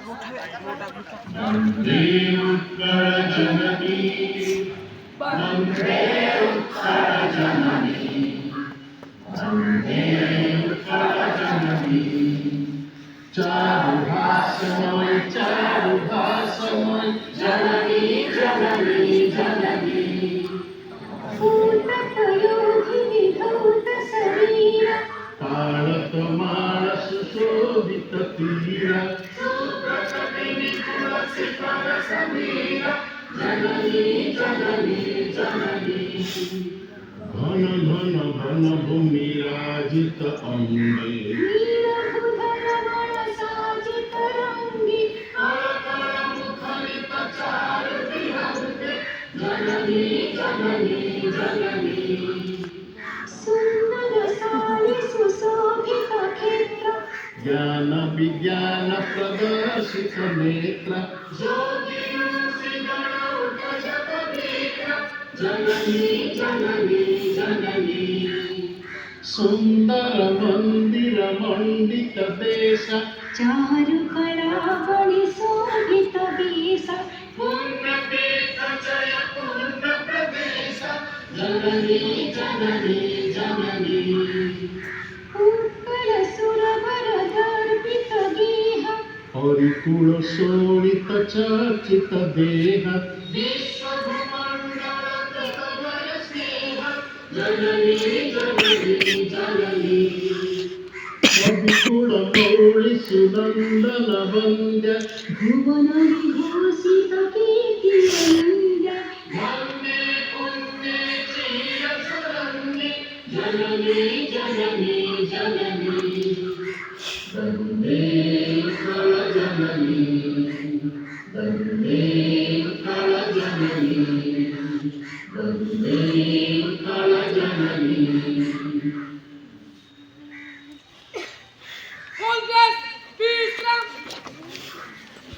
वन्दे उत्कलजननी वन्दे उत्कलजननी वन्दे उत्कलजननी चारुहासमय जननी जननी जननी पूर्णपयोधिनि धौतशरीरा ताळकमाळ सुशोभित तीरा सुप्रकटिनि तुलसीफलसमीरा जननी जननी जननी घन घन घन भूमिराजित अम्बे नीलभुधरमणसाजितरङ्गी अलकलमुखरितचारुविहङ्गे जननी जननी जननी सुन्दरसानि सुशोभितक्षेत्र ज्ञान विज्ञान प्रदर्शित नेत्र जननी जननी जननी सुंदर मंदिर मंडित देश चारुकलावळि शोभित वेश पूर्णतीर्थजय पूर्ण प्रदेश जननी जननी जननी उत्कलसुरवरदर्पित गेह हरिकुल शोणित चर्चित देह जननी जननी जननी कविकुल मौळि सुनंदन वन्द्य भुवन विभूषित कीर्तिवन्द्य वन्दे पुण्ये चिरसुरन्ये जननी जननी जननी वन्दे उत्कलजननी वन्दे उत्कलजननी वन्दे उत्कलजननी All gas!